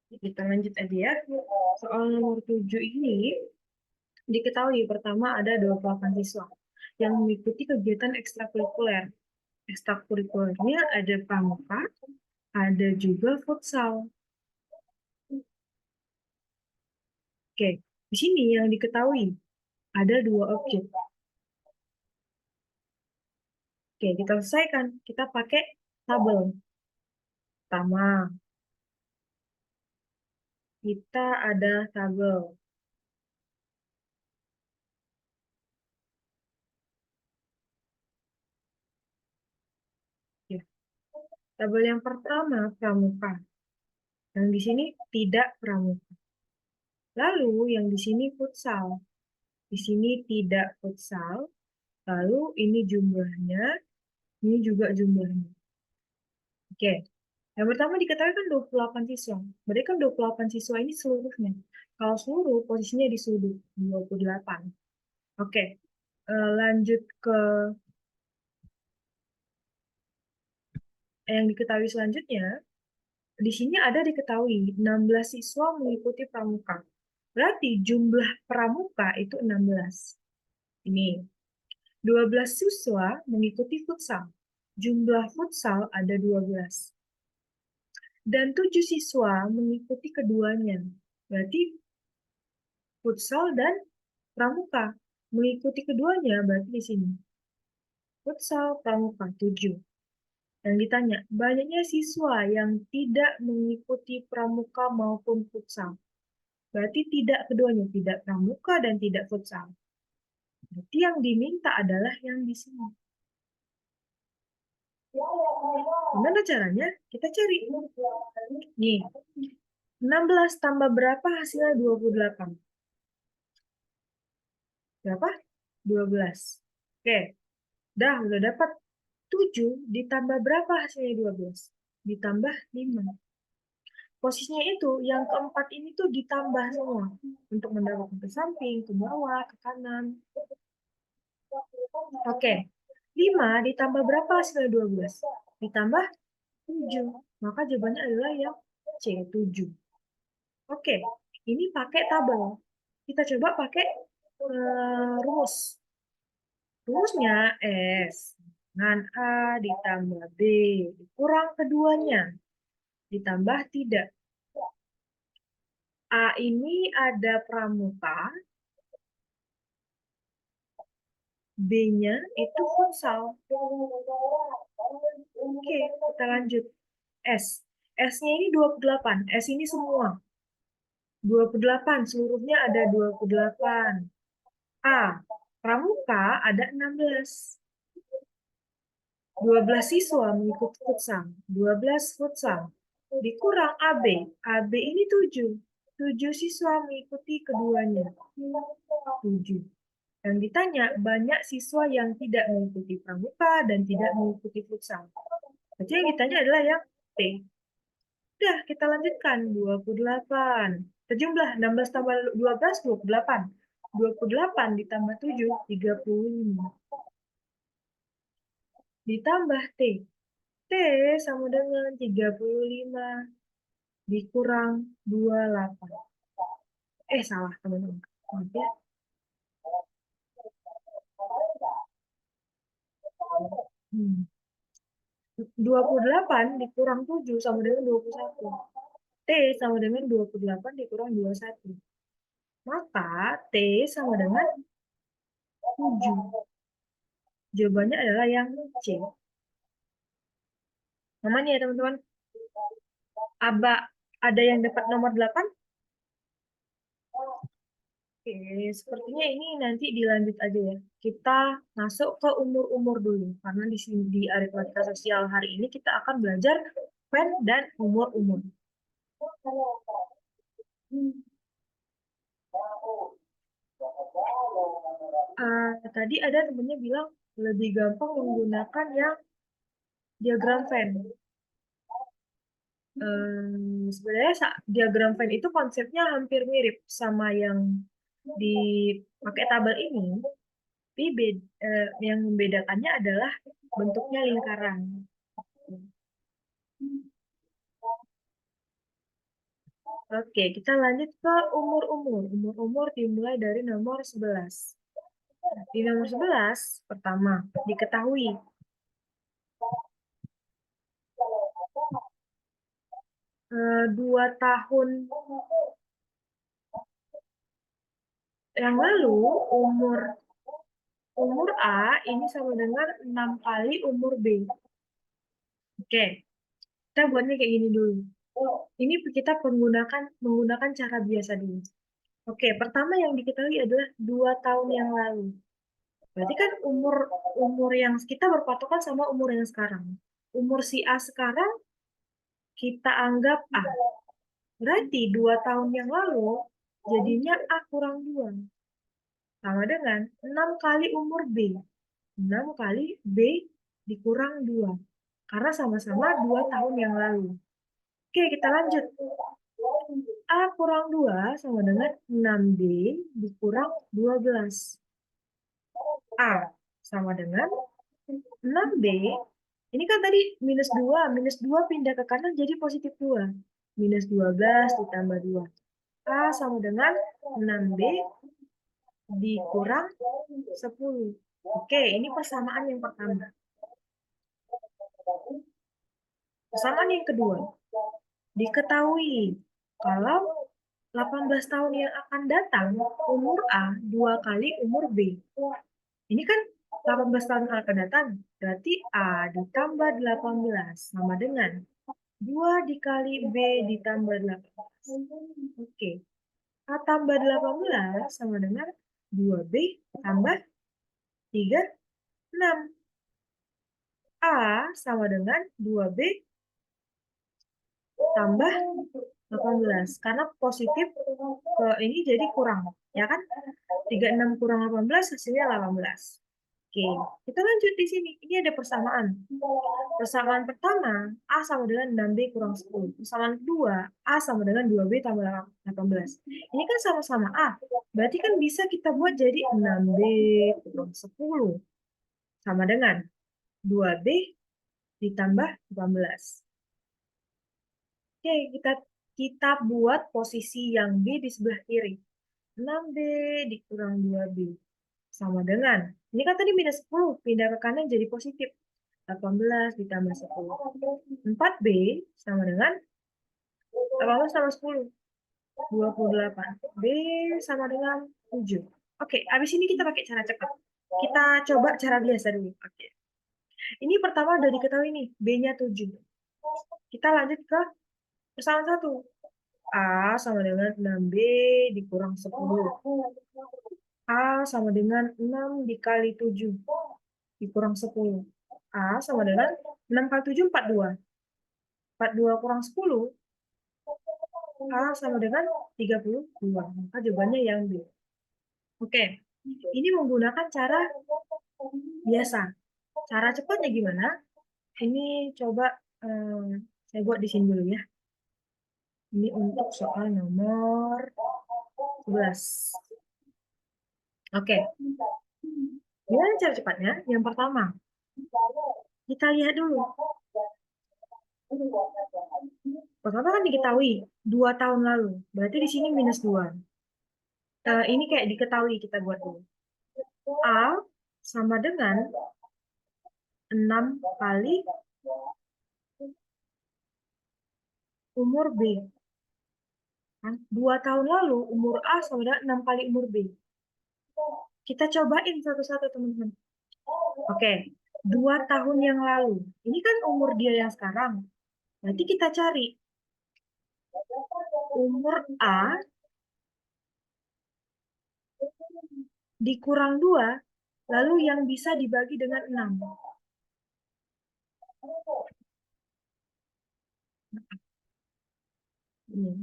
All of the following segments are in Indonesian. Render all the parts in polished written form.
Kita lanjut aja ya. Soal nomor 7 ini, diketahui pertama ada 28 siswa yang mengikuti kegiatan ekstrakurikuler. Ekstrakurikulernya ada pramuka, ada juga futsal. Oke, di sini yang diketahui ada dua objek. Oke, kita selesaikan. Kita pakai tabel. Pertama, kita ada tabel. Ya. Tabel yang pertama, pramuka. Yang di sini tidak pramuka. Lalu yang di sini futsal. Di sini tidak futsal. Lalu ini jumlahnya, ini juga jumlahnya. Oke. Yang pertama diketahui kan 28 siswa. Berarti kan 28 siswa ini seluruhnya. Kalau seluruh, posisinya di sudut 28. Oke. Lanjut ke yang diketahui selanjutnya. Di sini ada diketahui 16 siswa mengikuti pramuka. Berarti jumlah pramuka itu 16. Ini. 12 siswa mengikuti futsal. Jumlah futsal ada 12. Dan 7 siswa mengikuti keduanya. Berarti futsal dan pramuka. Mengikuti keduanya berarti di sini. Futsal, pramuka, 7. Yang ditanya, banyaknya siswa yang tidak mengikuti pramuka maupun futsal. Berarti tidak keduanya, tidak pramuka dan tidak futsal. Berarti yang diminta adalah yang di sini. Gimana caranya? Kita cari. Nih, 16 tambah berapa hasilnya 28? Berapa? 12. Oke, udah dapat 7 ditambah berapa hasilnya 12? Ditambah 5. Posisinya itu, yang keempat ini tuh ditambah semua. Untuk mendapatkan ke samping, ke bawah, ke kanan. Oke, 5 ditambah berapa hasilnya 12? Ditambah 7. Maka jawabannya adalah yang C, 7. Oke, ini pakai tabel. Kita coba pakai rumus. Rumusnya S dengan A ditambah B kurang keduanya ditambah tidak. A ini ada pramuka, B-nya itu futsal. Oke, kita lanjut. S. S-nya ini 28. S ini semua. 28, seluruhnya ada 28. A. Pramuka ada 16. 12 siswa mengikuti futsal. 12 futsal. Dikurang AB. AB ini 7. 7 siswa mengikuti keduanya. 7. Yang ditanya, banyak siswa yang tidak mengikuti pramuka dan tidak mengikuti futsal. Berarti yang ditanya adalah yang T. Udah, kita lanjutkan. 28. Terjumlah 16 tambah 12, 28. 28 ditambah 7, 35. Ditambah T. T sama dengan 35 dikurang 28. Salah teman-teman. Maaf ya. Hmm. 28 dikurang 7 sama dengan 21. T sama dengan 28 dikurang 21. Maka T sama dengan 7. Jawabannya adalah yang C. Namanya ya teman-teman. Aba, ada yang dapat nomor 8? Oke, sepertinya ini nanti dilanjut aja ya. Kita masuk ke umur-umur dulu. Karena di sini di aritmatika sosial hari ini kita akan belajar pen dan umur-umur. Tadi ada temennya bilang lebih gampang menggunakan yang diagram Venn. Sebenarnya diagram Venn itu konsepnya hampir mirip sama yang dipakai tabel ini, tapi yang membedakannya adalah bentuknya lingkaran. Oke, kita lanjut ke umur-umur. Umur-umur dimulai dari nomor 11. Di nomor 11, pertama, diketahui 2 tahun yang lalu, umur umur A ini sama dengan 6 kali umur B. Oke, kita buatnya kayak gini dulu. Ini kita menggunakan cara biasa dulu. Oke, pertama yang diketahui adalah 2 tahun yang lalu. Berarti kan umur umur yang kita berpatokan sama umur yang sekarang. Umur si A sekarang kita anggap A. Berarti 2 tahun yang lalu jadinya A kurang 2. Sama dengan 6 kali umur B. 6 kali B dikurang 2. Karena sama-sama 2 tahun yang lalu. Oke, kita lanjut. A kurang 2 sama dengan 6B dikurang 12. A sama dengan 6B. Ini kan tadi minus 2. Minus 2 pindah ke kanan jadi positif 2. Minus 12 ditambah 2. A sama dengan 6B dikurang 10. Oke, ini persamaan yang pertama. Persamaan yang kedua. Diketahui kalau 18 tahun yang akan datang, umur A 2 kali umur B. Ini kan 18 tahun yang akan datang, berarti A ditambah 18 sama dengan 2 dikali B ditambah 18. Oke, A tambah 18 sama dengan 2B tambah 3, 6. A sama dengan 2B tambah 18. Karena positif ke ini jadi kurang. Ya kan? 36 kurang 18 hasilnya 18. Oke, kita lanjut di sini. Ini ada persamaan. Persamaan pertama, A sama dengan 6B kurang 10. Persamaan kedua, A sama dengan 2B tambah 18. Ini kan sama-sama A. Berarti kan bisa kita buat jadi 6B kurang 10. Sama dengan 2B ditambah 18. Oke, kita buat posisi yang B di sebelah kiri. 6B dikurang 2B. Sama dengan, ini kan tadi minus 10, pindah ke kanan jadi positif. 18 ditambah 10. 4B sama dengan 18 tambah 10. 28. B sama dengan 7. Oke, habis ini kita pakai cara cepat. Kita coba cara biasa dulu. Oke. Ini pertama udah diketahui nih, B-nya 7. Kita lanjut ke persamaan 1. A sama dengan 6B dikurang 10. A sama dengan 6 dikali 7 dikurang 10. A sama dengan 6 kali 7, 42. 42 kurang 10, A sama dengan 32. Maka jawabannya yang B. Oke, ini menggunakan cara biasa. Cara cepatnya gimana? Ini coba saya buat di sini dulu ya. Ini untuk soal nomor 11. Oke, gimana cara cepatnya? Yang pertama, kita lihat dulu. Pertama kan diketahui 2 tahun lalu, berarti di sini minus 2. Ini kayak diketahui, kita buat dulu. A sama dengan 6 kali umur B. 2 tahun lalu, umur A sama dengan 6 kali umur B. Kita cobain satu-satu, teman-teman. Oke, 2 tahun yang lalu. Ini kan umur dia yang sekarang. Nanti kita cari umur A dikurang 2, lalu yang bisa dibagi dengan 6.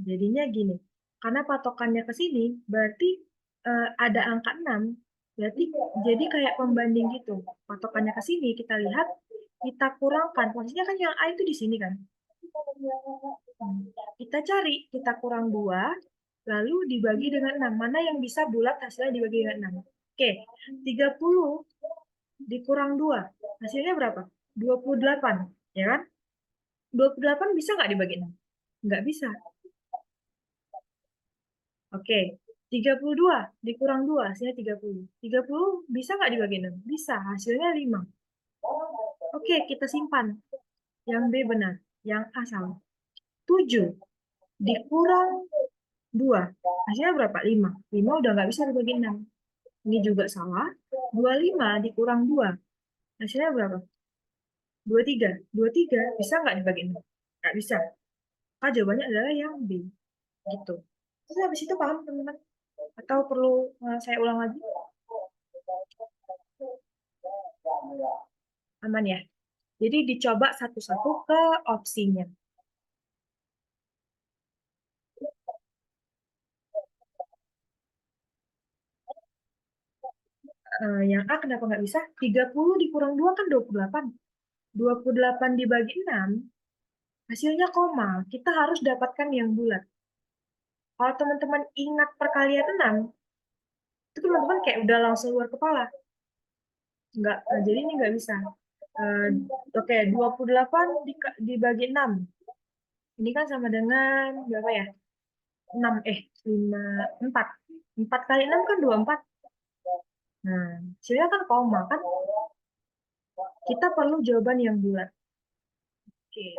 Jadinya gini, karena patokannya ke sini, berarti ada angka 6, berarti jadi kayak pembanding gitu. Patokannya ke sini, kita lihat, kita kurangkan. Posisinya kan yang A itu di sini kan. Kita cari, kita kurang 2, lalu dibagi dengan 6. Mana yang bisa bulat hasilnya dibagi dengan 6? Oke, 30 dikurang 2, hasilnya berapa? 28, ya kan? 28 bisa nggak dibagi 6? Nggak bisa. Oke, 32 dikurang 2, hasilnya 30. 30 bisa nggak dibagi 6? Bisa, hasilnya 5. Oke, kita simpan. Yang B benar, yang A salah. 7 dikurang 2, hasilnya berapa? 5. 5 udah nggak bisa dibagi 6. Ini juga salah. 25 dikurang 2, hasilnya berapa? 23. 23 bisa nggak dibagi 6? Nggak bisa. Maka jawabannya adalah yang B. Gitu. Terus habis itu paham teman-teman? Atau perlu saya ulang lagi? Aman ya? Jadi dicoba satu-satu ke opsinya. Yang A kenapa nggak bisa? 30 dikurang 2 kan 28. 28 dibagi 6, hasilnya koma. Kita harus dapatkan yang bulat. Kalau teman-teman ingat perkalian 6, itu teman-teman kayak udah langsung luar kepala. Nggak, jadi ini nggak bisa. Oke, 28 dibagi 6. Ini kan sama dengan berapa ya? 6, 5, 4. 4 kali 6 kan 24. Nah, hasilnya kan koma kan? Kita perlu jawaban yang bulat. Oke.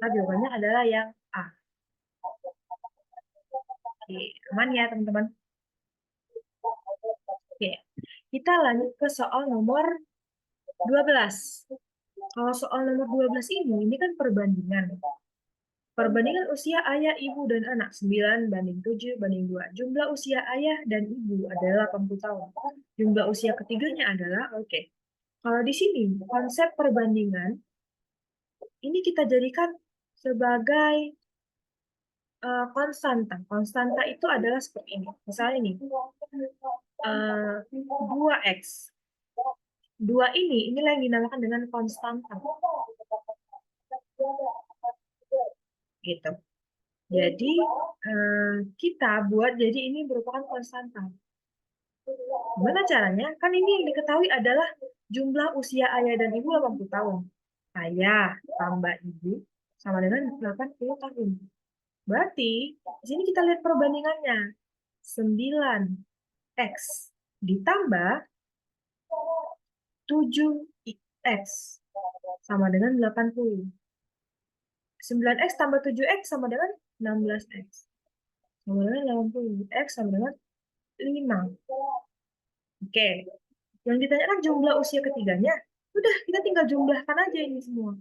Nah, jawabannya adalah yang A. Oke, aman ya teman-teman? Oke, kita lanjut ke soal nomor 12. Kalau soal nomor 12 ini kan perbandingan. Perbandingan usia ayah, ibu, dan anak. 9 banding 7 banding 2. Jumlah usia ayah dan ibu adalah 80 tahun. Jumlah usia ketiganya adalah, oke. Kalau di sini, konsep perbandingan, ini kita jadikan sebagai konstanta. Konstanta itu adalah seperti ini. Misalnya ini, 2x. 2 ini, inilah yang dinamakan dengan konstanta. Gitu. Jadi, kita buat jadi ini merupakan konstanta. Gimana caranya? Kan ini yang diketahui adalah jumlah usia ayah dan ibu 80 tahun. Ayah tambah ibu sama dengan 80 tahun. Berarti, di sini kita lihat perbandingannya. 9x ditambah 7x sama dengan 80. 9x tambah 7x sama dengan 16x. Sama dengan 80. X sama dengan 5. Oke. Yang ditanyakan jumlah usia ketiganya. Udah, kita tinggal jumlahkan aja ini semua.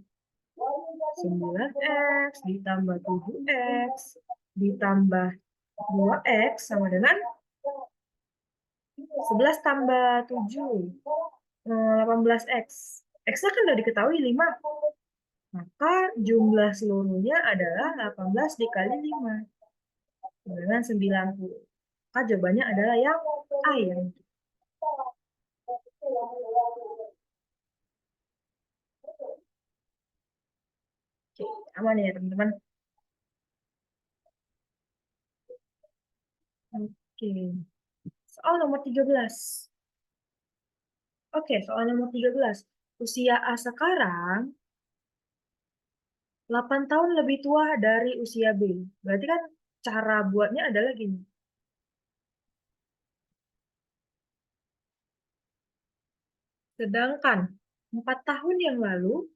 9x ditambah 7x ditambah 2x sama dengan 11 tambah 7. 18x. X-nya kan udah diketahui 5. Maka jumlah seluruhnya adalah 18 dikali 5. Dengan 90. Maka jawabannya adalah yang A yang itu. Oke, aman ya teman-teman. Oke. Soal nomor 13. Oke, soal nomor 13. Usia A sekarang 8 tahun lebih tua dari usia B. Berarti kan cara buatnya adalah gini. Sedangkan 4 tahun yang lalu,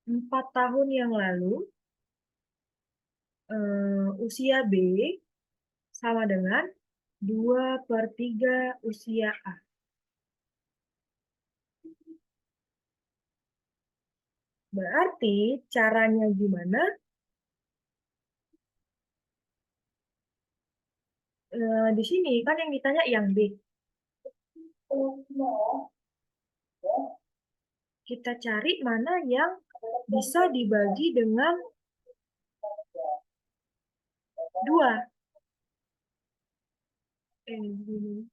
4 tahun yang lalu, usia B sama dengan 2/3 usia A. Berarti caranya gimana? Di sini kan yang ditanya yang B. Kita cari mana yang bisa dibagi dengan 2. Gini.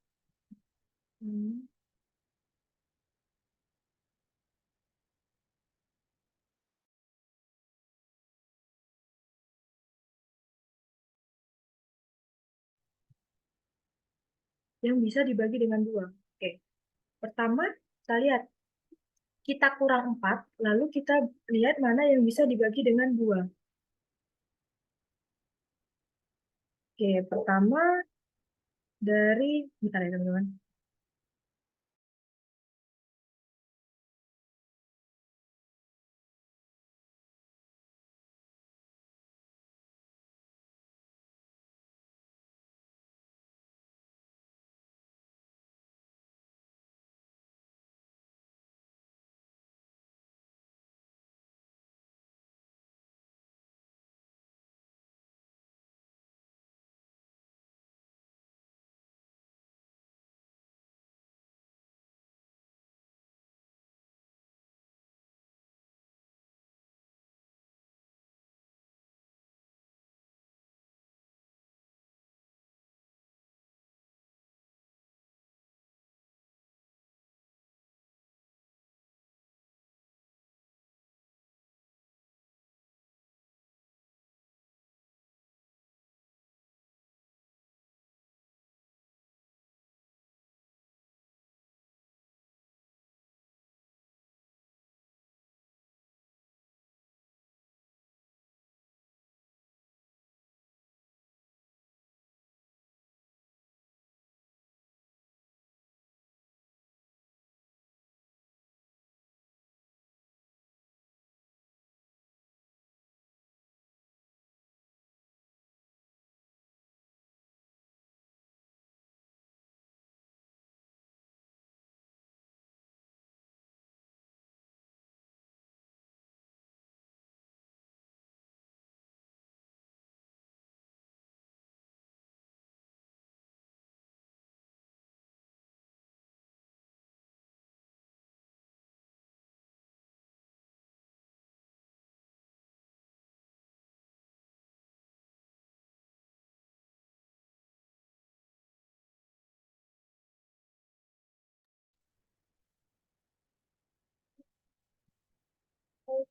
Yang bisa dibagi dengan 2. Oke. Pertama, kita lihat. Kita kurang 4, lalu kita lihat mana yang bisa dibagi dengan 2. Oke, pertama dari, bentar ya teman-teman.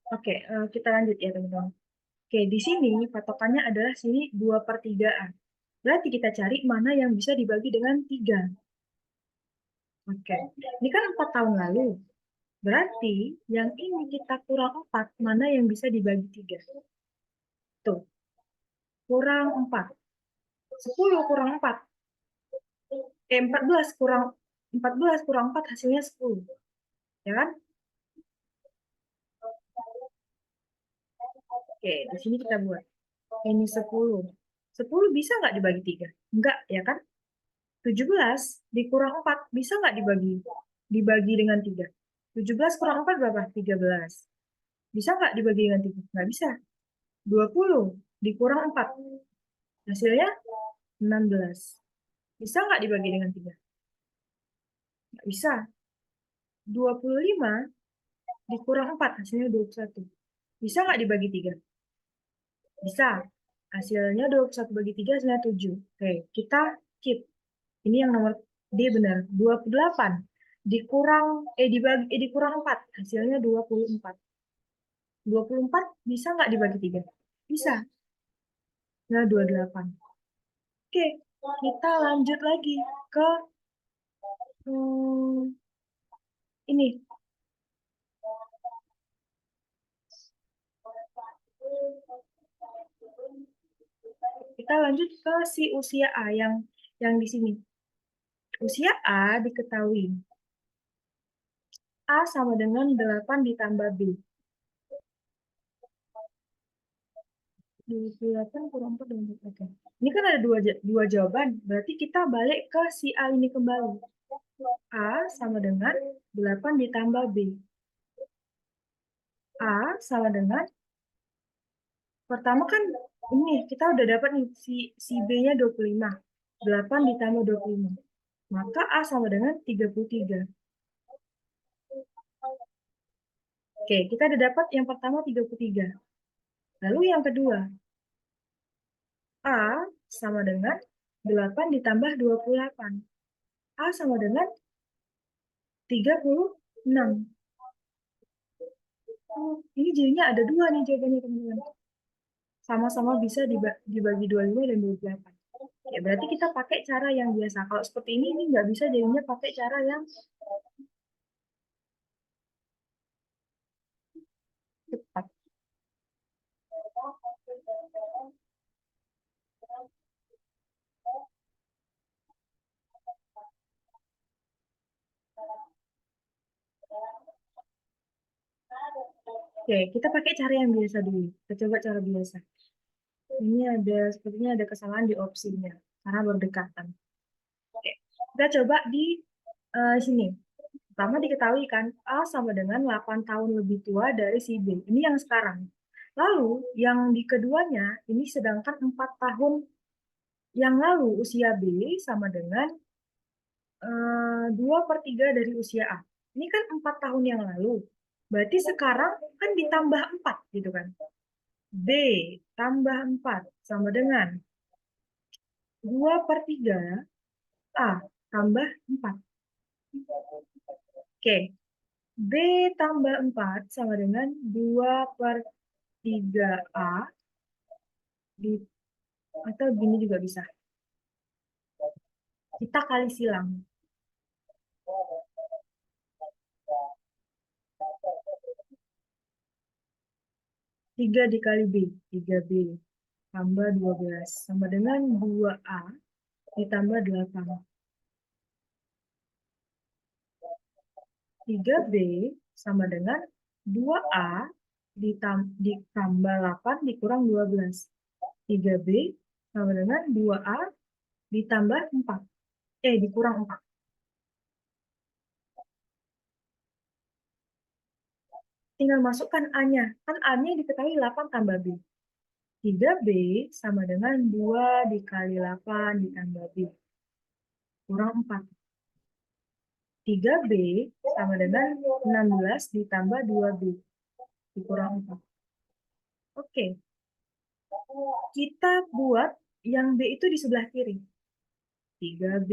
Oke, kita lanjut ya teman-teman. Oke, di sini patokannya adalah sini 2/3. Berarti kita cari mana yang bisa dibagi dengan 3. Oke, ini kan 4 tahun lalu. Berarti yang ini kita kurang 4, mana yang bisa dibagi 3? Tuh, kurang 4. 10 kurang 4. 14 kurang 4 hasilnya 10. Ya kan? Oke, di sini kita buat. Ini 10. 10 bisa nggak dibagi 3? Enggak, ya kan? 17 dikurang 4 bisa nggak dibagi dengan 3? 17 kurang 4 berapa? 13. Bisa nggak dibagi dengan 3? Nggak bisa. 20 dikurang 4. Hasilnya 16. Bisa nggak dibagi dengan 3? Nggak bisa. 25 dikurang 4. Hasilnya 21. Bisa nggak dibagi 3? Bisa. Hasilnya 21 bagi 3 hasilnya 7. Oke, kita keep. Ini yang nomor D benar. 28 dikurang 4 hasilnya 24. 24 bisa nggak dibagi 3? Bisa. Nah, 28. Oke, kita lanjut lagi ke hmm, ini. Kita lanjut ke si usia A yang di sini. Usia A diketahui. A sama dengan 8 ditambah B. 28 kurang 4 dan 4. Oke. Ini kan ada dua jawaban. Berarti kita balik ke si A ini kembali. A sama dengan 8 ditambah B. A sama dengan, pertama kan ini kita udah dapat nih si B-nya 25. 8 ditambah 25. Maka A sama dengan 33. Oke, kita udah dapat yang pertama 33. Lalu yang kedua, A sama dengan 8 ditambah 28. A sama dengan 36. Ini jadinya ada dua nih jawabannya teman-teman. Sama-sama bisa dibagi 25 dan 28. Ya, berarti kita pakai cara yang biasa. Kalau seperti ini nggak bisa jadinya pakai cara yang cepat. Oke, kita pakai cara yang biasa dulu. Kita coba cara biasa. Ini sepertinya ada kesalahan di opsinya karena berdekatan. Oke, kita coba di sini. Pertama diketahui kan A sama dengan 8 tahun lebih tua dari si B. Ini yang sekarang. Lalu yang di keduanya ini sedangkan 4 tahun yang lalu usia B sama dengan 2/3 dari usia A. Ini kan 4 tahun yang lalu. Berarti sekarang kan ditambah 4 gitu kan. B tambah 4 sama dengan 2/3 A tambah 4. Oke, B tambah 4 sama dengan 2/3 A di, atau gini juga bisa. Kita kali silang. 3 dikali B, 3B tambah 12 sama dengan 2A ditambah 8. 3B sama dengan 2A ditambah 8 dikurang 12. 3B sama dengan 2A ditambah 4. Dikurang 4. Tinggal masukkan A-nya. Kan A-nya diketahui 8 tambah B. 3B sama dengan 2 dikali 8 ditambah B. Kurang 4. 3B sama dengan 16 ditambah 2B. Dikurang 4. Oke. Kita buat yang B itu di sebelah kiri. 3B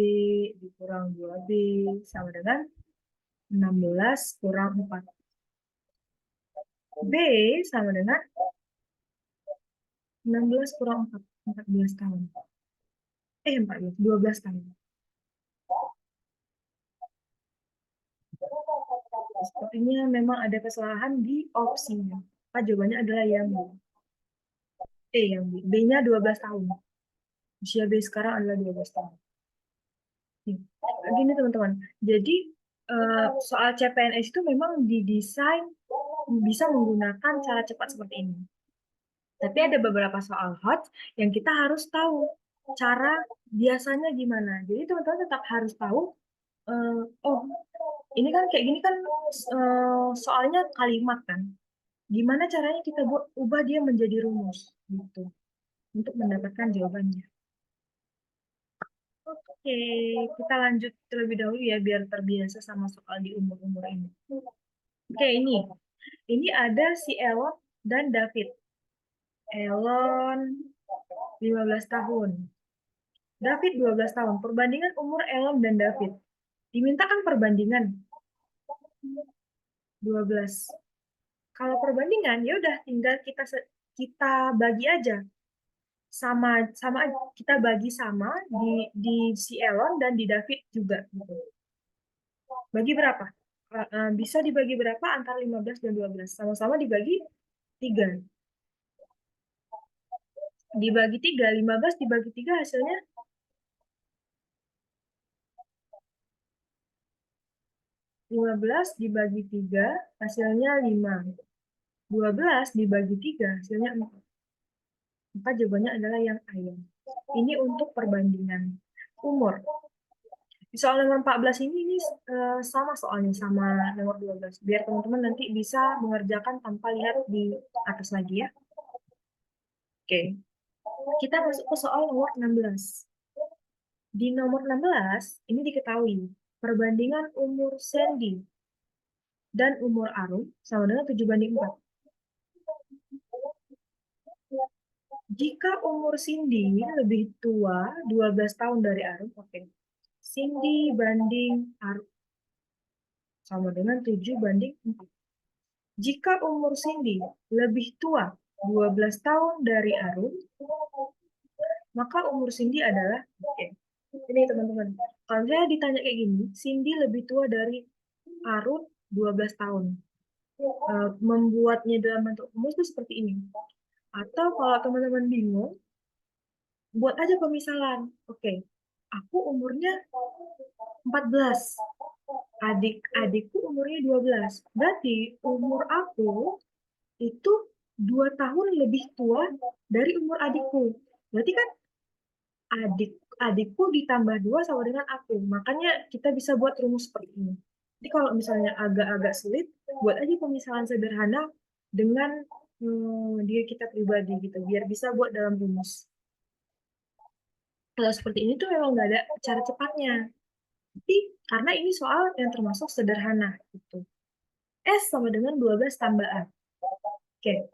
dikurang 2B sama dengan 16 kurang 4. B sama dengan 16 kurang 4. 14 tahun. 12 tahun. Sepertinya memang ada kesalahan di opsinya. Jawabannya adalah yang B. Yang B. B-nya 12 tahun. Usia B sekarang adalah 12 tahun. Gini teman-teman, jadi soal CPNS itu memang didesain bisa menggunakan cara cepat seperti ini. Tapi ada beberapa soal hot yang kita harus tahu cara biasanya gimana. Jadi teman-teman tetap harus tahu, oh ini kan kayak gini kan soalnya kalimat kan. Gimana caranya kita ubah dia menjadi rumus gitu untuk mendapatkan jawabannya. Oke, kita lanjut terlebih dahulu ya biar terbiasa sama soal di umur-umur ini. Oke, ini ada si Elon dan David. Elon 15 tahun. David 12 tahun. Perbandingan umur Elon dan David. Dimintakan perbandingan 12. Kalau perbandingan ya udah tinggal kita bagi aja. Sama sama kita bagi sama di si Elon dan di David juga gitu. Bagi berapa? Bisa dibagi berapa antara 15 dan 12? Sama-sama dibagi 3. Dibagi 3, 15 dibagi 3 hasilnya 15 dibagi 3 hasilnya 5. 12 dibagi 3 hasilnya 4. Maka jawabannya adalah yang A. Ini untuk perbandingan umur. Di soal nomor 14 ini sama soalnya sama nomor 12. Biar teman-teman nanti bisa mengerjakan tanpa lihat di atas lagi ya. Oke. Kita masuk ke soal nomor 16. Di nomor 16, ini diketahui perbandingan umur Sandy dan umur Arum sama dengan 7/4. Jika umur Cindy lebih tua 12 tahun dari Arum, oke. Cindy banding Arum sama dengan 7/4. Jika umur Cindy lebih tua 12 tahun dari Arum, maka umur Cindy adalah, oke. Ini teman-teman, kalau saya ditanya kayak gini, Cindy lebih tua dari Arum 12 tahun. Membuatnya dalam bentuk rumus itu seperti ini. Atau kalau teman-teman bingung, buat aja pemisalan. Oke, aku umurnya 14. Adik-adikku umurnya 12. Berarti umur aku itu 2 tahun lebih tua dari umur adikku. Berarti kan adikku ditambah 2 sama dengan aku. Makanya kita bisa buat rumus seperti ini. Jadi kalau misalnya agak-agak sulit, buat aja pemisahan sederhana dengan diri kita pribadi gitu, biar bisa buat dalam rumus. Kalau seperti ini tuh memang nggak ada cara cepatnya. Tapi karena ini soal yang termasuk sederhana gitu. S sama dengan 12 tambah A. Oke,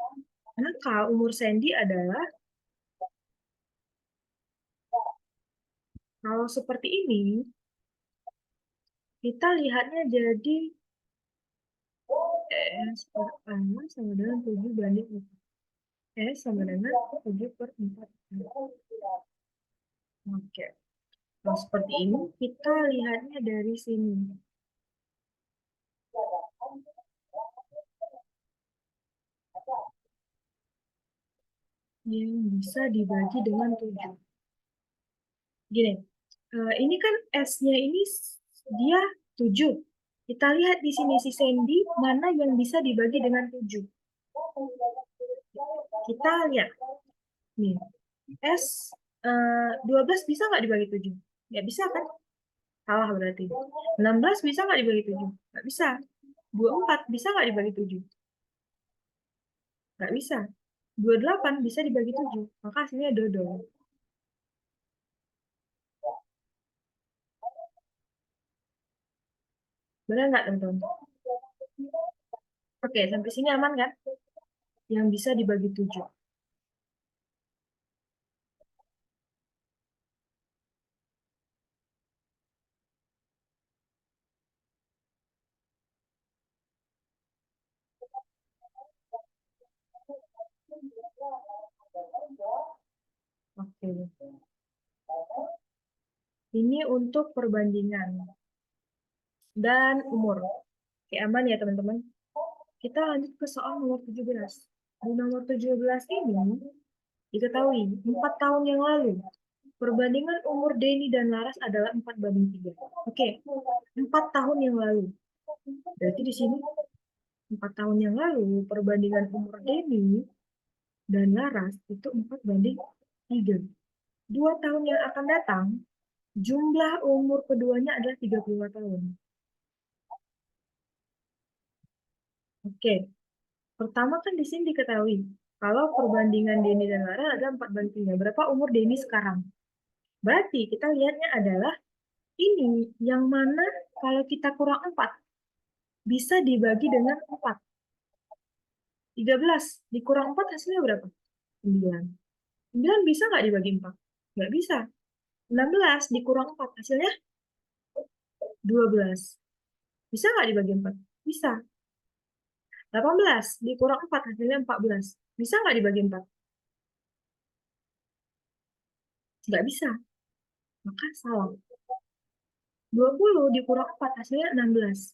maka umur Sandy adalah, kalau seperti ini, kita lihatnya jadi S per A sama dengan 7 banding 4. S sama dengan 7 per 4. Oke, kalau seperti ini, kita lihatnya dari sini. Yang bisa dibagi dengan 7. Gini, ini kan S-nya ini dia 7. Kita lihat di sini si Sandy mana yang bisa dibagi dengan 7. Kita lihat. Nih, S 12 bisa nggak dibagi 7? Nggak bisa kan? Salah berarti. 16 bisa nggak dibagi 7? Nggak bisa. 24 bisa nggak dibagi 7? Nggak bisa. 28 bisa dibagi 7. Maka hasilnya dodol. Benar nggak, teman-teman? Oke, sampai sini aman kan? Yang bisa dibagi 7. Oke. Ini untuk perbandingan dan umur. Oke, aman ya, teman-teman? Kita lanjut ke soal nomor 17. Di nomor 17 ini, diketahui 4 tahun yang lalu, perbandingan umur Denny dan Laras adalah 4 banding 3. Oke, 4 tahun yang lalu. Berarti di sini 4 tahun yang lalu, perbandingan umur Denny dan Laras itu 4 banding 3. 2 tahun yang akan datang, jumlah umur keduanya adalah 35 tahun. Oke, pertama kan di sini diketahui, kalau perbandingan Denny dan Lara adalah 4 banding 3. Berapa umur Denny sekarang? Berarti kita lihatnya adalah ini yang mana kalau kita kurang 4 bisa dibagi dengan 4. 13 dikurang 4 hasilnya berapa? 9. 9 bisa nggak dibagi 4? Nggak bisa. 16 dikurang 4 hasilnya 12. Bisa nggak dibagi 4? Bisa. 18 dikurang 4 hasilnya 14. Bisa nggak dibagi 4? Nggak bisa. Maka salah. 20 dikurang 4 hasilnya 16.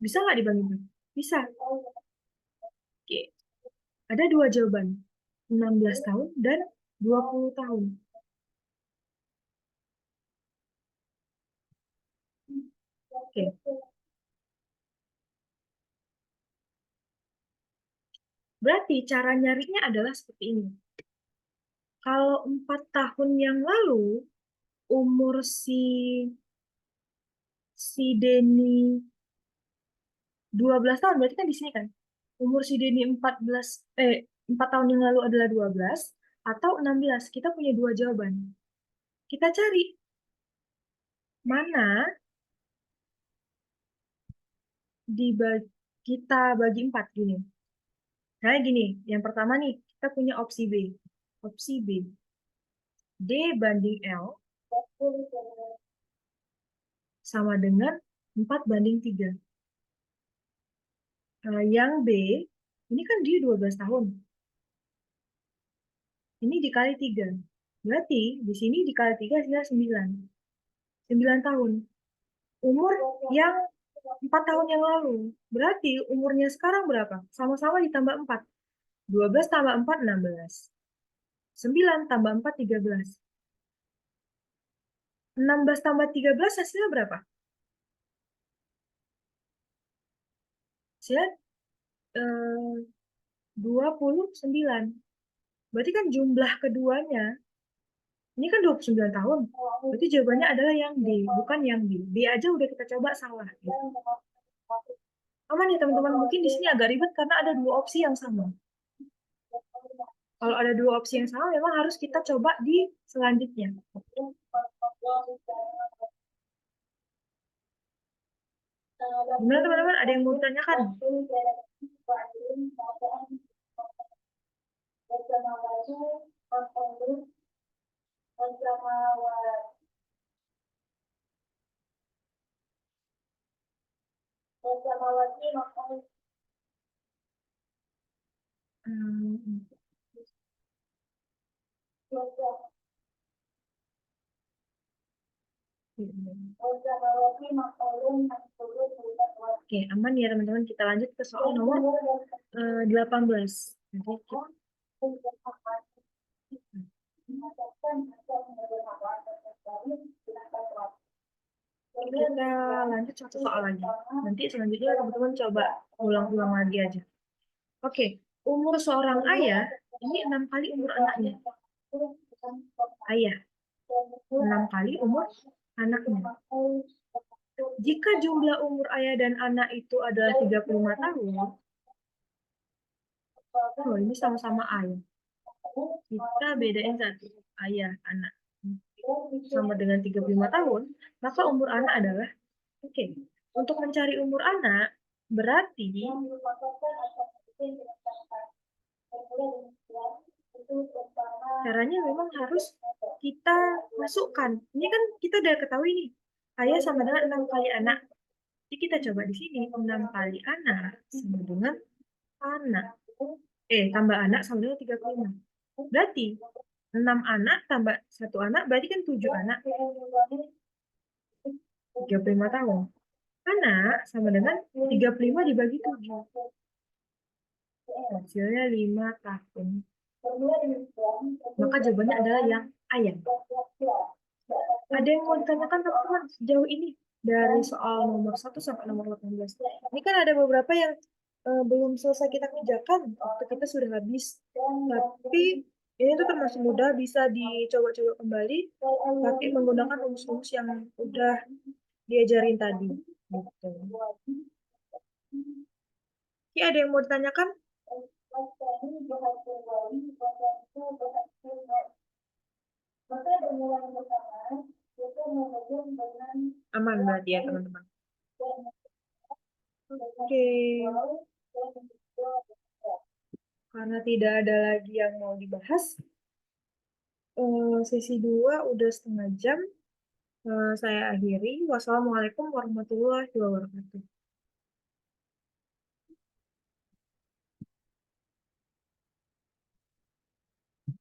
Bisa nggak dibagi 4? Bisa. Oke. Ada dua jawaban. 16 tahun dan 20 tahun. Oke. Berarti cara nyarinya adalah seperti ini. Kalau 4 tahun yang lalu, umur si Denny 12 tahun, berarti kan di sini kan. Umur si Denny 4 tahun yang lalu adalah 12 atau 16. Kita punya dua jawaban. Kita cari mana kita bagi 4 gini. Nah, gini, yang pertama nih, kita punya opsi B. Opsi B, D banding L sama dengan 4 banding 3. Yang B, ini kan dia 12 tahun. Ini dikali 3. Berarti di sini dikali 3 adalah 9. 9 tahun. Umur yang 4 tahun yang lalu. Berarti umurnya sekarang berapa? Sama-sama ditambah 4. 12 tambah 4, 16. 9 tambah 4, 13. 16 tambah 13 hasilnya berapa? Hasilnya 29. Berarti kan jumlah keduanya, ini kan 29 tahun. Berarti jawabannya adalah yang D, bukan yang B. B aja udah kita coba salah. Gitu. Aman ya teman-teman, mungkin di sini agak ribet karena ada dua opsi yang sama. Kalau ada dua opsi yang sama, memang harus kita coba di selanjutnya. Gimana teman-teman? Ada yang mau ditanyakan? Hmm. Oke, aman ya teman-teman. Kita lanjut ke soal nomor 18. Kita lanjut satu soal lagi. Nanti selanjutnya teman-teman coba ulang-ulang lagi aja. Oke, umur seorang ayah ini 6 kali umur anaknya. Ayah 6 kali umur anaknya. Jika jumlah umur ayah dan anak itu adalah 35 tahun, oh ini sama-sama ayah. Kita bedain satu, ayah, anak. Sama dengan 35 tahun, maka umur anak adalah, oke, untuk mencari umur anak, berarti caranya memang harus kita masukkan. Ini kan kita udah ketahui nih, ayah sama dengan 6 kali anak. Jadi kita coba di sini, 6 kali anak sama dengan anak. Tambah anak sama dengan 35. Berarti 6 anak tambah 1 anak, berarti kan 7 anak. 35 tahun. Anak sama dengan 35 dibagi 7. Hasilnya 5 tahun. Maka jawabannya adalah yang ayam. Ada yang mau ditanyakan teman-teman sejauh ini? Dari soal nomor 1 sampai nomor 18. Ini kan ada beberapa yang belum selesai kita kerjakan. Waktu kita sudah habis. Tapi ini tuh termasuk mudah, bisa dicoba-coba kembali pakai menggunakan rumus-rumus yang udah diajarin tadi. Gitu. Oke, ada yang mau ditanyakan? Aman berarti ya teman-teman. Oke. Karena tidak ada lagi yang mau dibahas, sesi 2 udah setengah jam. Saya akhiri. Wassalamualaikum warahmatullahi wabarakatuh.